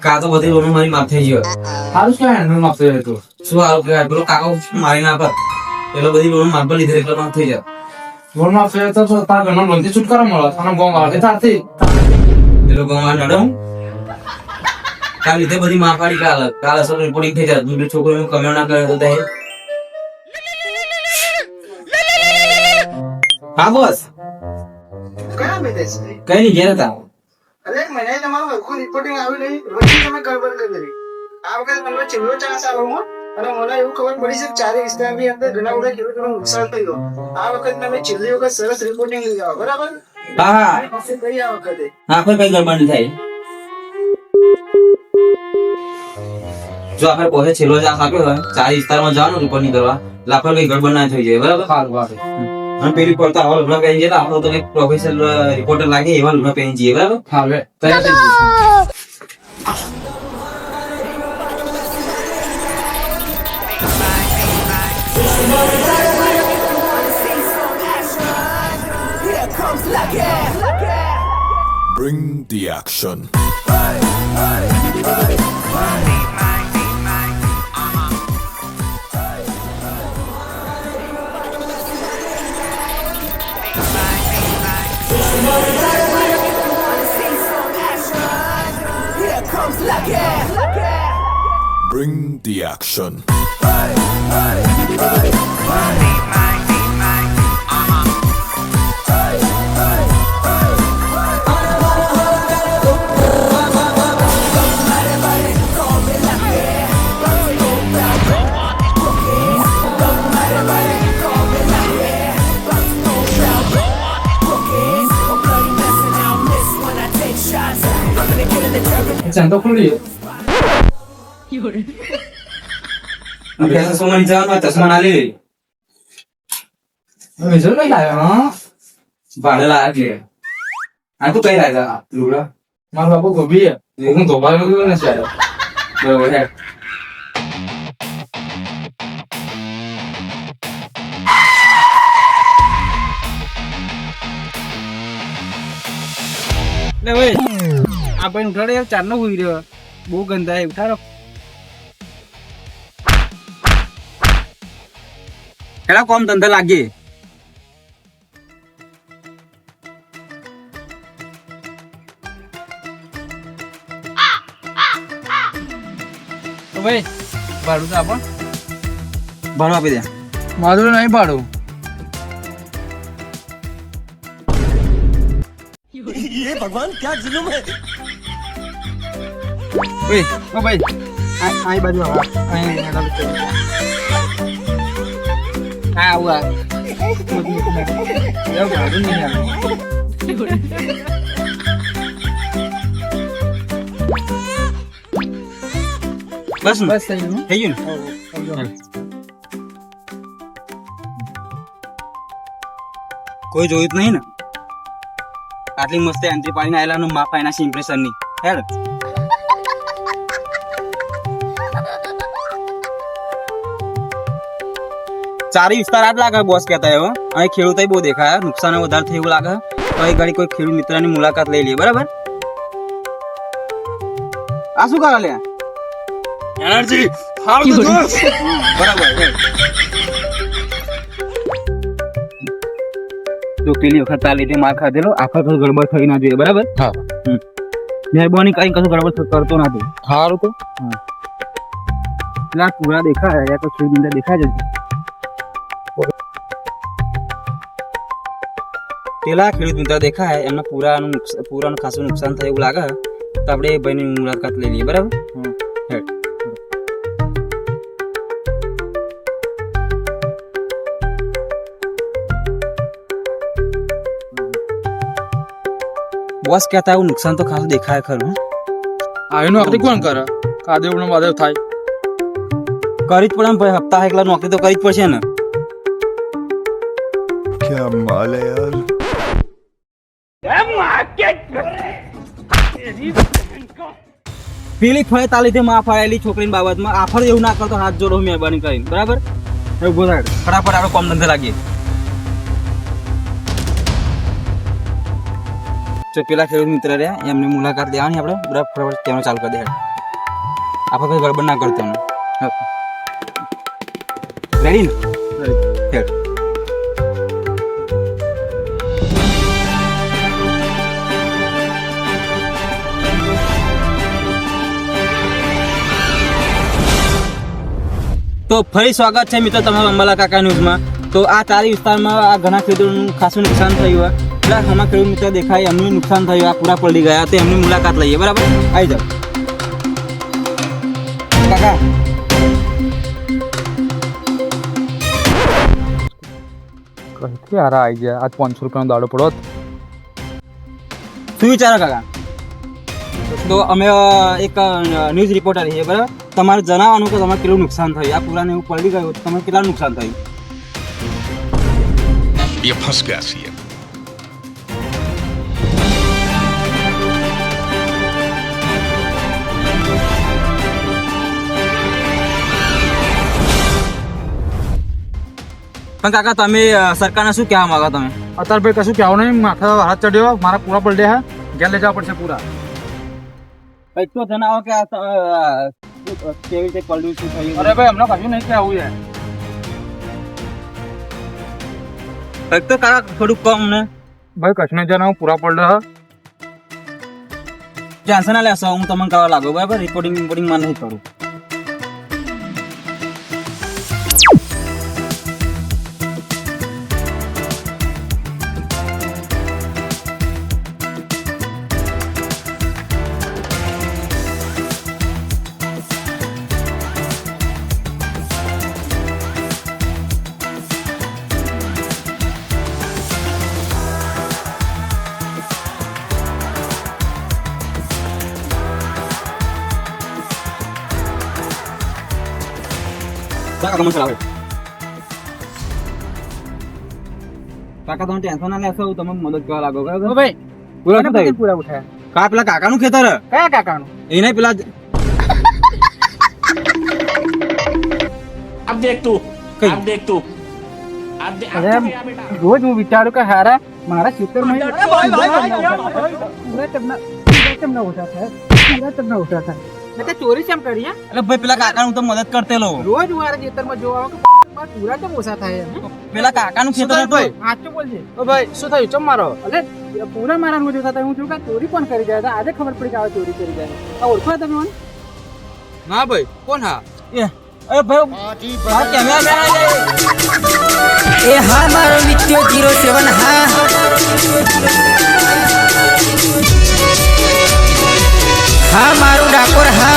કા તો બધી લોન મારી માફ થઈ ગયો. સારું શું હેન્ડલ માફ થઈ હતું? શું હારું કહેવાય, પેલો કાકો મારી ના પર પેલો બધી લોન માફ પર લીધે એટલે માફ થઈ જાય. લોન માફ થઈ તો તારા ઘરનો લોનથી છુટકારો મળે અને ગોમ વાળે તારથી પેલો ગોમાં નડમ કાલ લીધે બધી માફ પાડી. કાલ અસલ રિપોર્ટિંગ થઈ જાય. દૂધ છોકરો કમેન્ટ ના કરે તો દે. હા બોસ, કયા મેરેજ છે? કઈ નહીં ઘેર હતા. અરે મને તમારું હરખું રિપોર્ટિંગ આવ્યું નહીં, વચ્ચે તમે ગડબડ કરી. આ વખતે મને છેલ્લો ચાન્સ આવ્યો અને મને એવું ખબર પડી છે કે ચારે વિસ્તારની અંદર ઘણા બધા ખેડૂતોનું નુકસાન થયું. આ વખતે તમે છેલ્લી વખત સરસ રિપોર્ટિંગ લઈ આવો, બરાબર? હા હા મારી પાસે કઈ આ વખતે હા, કોઈ કઈ ગડબડ નહીં થાય. જો આપણે પોતે છેલ્લો ચાન્સ આપ્યો હોય, ચાર વિસ્તારમાં જવાનું રિપોર્ટિંગ કરવા, એટલે આપણે કઈ ગડબડ ના થઈ જાય. બરાબર? સારું વારે અને પેલી પડતા આવા લુગડા પહેરી જતા આપણો તો એક પ્રોફેશનલ રિપોર્ટર લાગે એવા લુગડા પહેરી જઈએ. બરાબર? હવે તૈયાર થઈ ગયું. Bring the action. Bring the action. Chain તો ખુલ્લી અભ્યાસ સોમાં જવાનું ચશ્મા ના લે મેજર નહીં લાવ્યો. હા ભાડે લાયા એટલે આ તું કઈ લાયા લુગડા? મારો બાપુ ગોભી હું ધોબા ગયો ને સાહેબ. બરોબર હે. લે ઓય આ ભાઈ ઉઠાડે યાર, ચાર નો હુઈ રહ્યો, બહુ ગંદા હે, ઉઠાડો. હેડા કોમ ધંધા લાગે. તો ભાઈ ભાડું તો આપો. ભાડું આપી દે. મારું નહીં પાડું. ઓય ઓ ભાઈ આ બાજુ આવો, અહીં હેડા લો. હા આવું આ એવું ભાડું નહીં આવે. બસ ને? બસ થઈ ગયું. થઈ ગયું ને? કોઈ જોયું જ નહીં ને? આટલી મસ્ત એન્ટ્રી પાડીને આવેલા નું માપ એના ઇમ્પ્રેશન ની હેડ. ચારી વિસ્તાર આજ લાગે બોસ કહેતા હવે. અહીં ખેડૂતો બહુ દેખાય, નુકસાન વધારે થયું એવું લાગે. તો એ ઘડી કોઈ ખેડૂત મિત્રની મુલાકાત લઈ લઈએ. બરાબર? આ શું કરે લે? એનર્જી બરાબર. તો પેલી વખત આ લીધે માર ખાધેલો, આખા ઘર ગડબડ થઈ ના જોઈએ. બરાબર? હા મહેરબાની કઈ કશું ગડબડ કરતો નથી. સારું તો પેલા પૂરા દેખાય યા તો છોડી અંદર દેખાય છે. પેલા ખેડૂત મિત્ર દેખાય એમને પૂરાનું ખાસું નુકસાન થાય એવું લાગે તો આપણે એ ભાઈની મુલાકાત લઈ લઈએ. બરાબર? બોસ કહેતા એવું નુકસાન તો ખાસું દેખાય ખરું. આ એનું આપણે કોણ કરે? કાદેવ નો વાદેવ થાય. કરી જ પડે ને ભાઈ, હપ્તા એકલા નોકરી તો કરી જ પડશે ને. क्या माल है यार. પેલી ફળે તાલી થી માં ફાયેલી છોકરીની બાબતમાં આફર એવું ના કરતો, હાથ જોડો મહેરબાની કરીને. બરાબર? ઉભો થાય ફટાફટ આપણે કોમ ધંધે લાગીએ. તો પેલા ખેડૂત મિત્ર રહ્યા એમની મુલાકાત લેવાની આપણે બરાબર, ફટાફટ તેનો ચાલુ કરી દે. આપણે કોઈ ગડબડ ના કરતો રેડી ને હેડ. તો ફરી સ્વાગત છે મિત્રો તમારા અંબાલા કાકા ન્યૂઝમાં. તો આ તારી વિસ્તારમાં આ ઘણા ખેડૂતોનું ખાસું નુકસાન થયું હોય. એટલે આમાં ખેડૂત મિત્રો દેખાય એમનું નુકસાન થયું, આ પૂરા પલળી ગયા, તો એમની મુલાકાત લઈએ. બરાબર, આવી જાઓ કાકા. કઈથી હારા આવી ગયા આજ 500 રૂપિયાનો દાડો પડો. શું વિચારો કાકા? તો અમે એક ન્યૂઝ રિપોર્ટર છીએ, બરાબર. તમારે જણાવવાનું કે તમારે કેટલું નુકસાન થયું, આ પૂરાને એવું પલળી ગયું, તમારે કેટલા નુકસાન થયું? ये फंस गया सीएम. પણ કાકા તમે સરકારને શું કહેવા માંગો તમે? અત્યારે ભાઈ કશું કહેવું નહીં, માથા હાથ ચડ્યો, મારા પૂરા પલડ્યા હે, ઘેર લઈ જવા પડશે પૂરા. કંઈક તો જણાવો કે આ કેવી રીતે પલડ્યું, શું થયું? અરે ભાઈ હમણાં કશું નહીં કહેવું યાર. કંઈક તો કાકા થોડુંક કમ ને. ભાઈ કશું નહીં જણાવું, પૂરા પલડ્યા હે. ટેન્શન ના લેશો, હું તમને કરવા લાગુ, બરાબર. રિપોર્ટિંગ માં નહીં કરું. કાકા તમે ચલાવો. કાકા તમે ટેન્શન ના લેશો, હું તમને મદદ કરવા લાગો, બરાબર. ભાઈ પૂરા શું થયું? પૂરા ઉઠાયા. કા પેલા કાકાનું ખેતર હે? કયા કાકાનું? એ નહીં પેલા अब देख तू कहीं? अब देख तू अब देख અરે રોજ હું વિચારું કે હારા મારા ખેતરમાં પૂરા તમને ઓછા થાય, પૂરા તમને ઓછા થાય. એટલે ચોરી કેમ કરી હે? એટલે ભાઈ પેલા કાકાનું તો મદદ કરતેલો. રોજ મારા ખેતરમાં જોવા આવો કે મારા પૂરા કેમ ઓછા થાય એમ? પેલા કાકાનું ખેતર હતું. સાચું બોલજે. ઓ ભાઈ શું થયું? ચમ મારો. અરે પૂરા મારા રોજ ઓછા થાય. હું જોઉં કે ચોરી પણ કરી જાય. આજે ખબર પડી કે આ ચોરી કરી જાય. આ ઓળખો તમે મને? ના ભાઈ કોણ? હા અરે ભાઈ મારા કેમેરામેન આવી જાય. એ હા મારો મિત્યો 07 હા હા મારું ડાકોર હા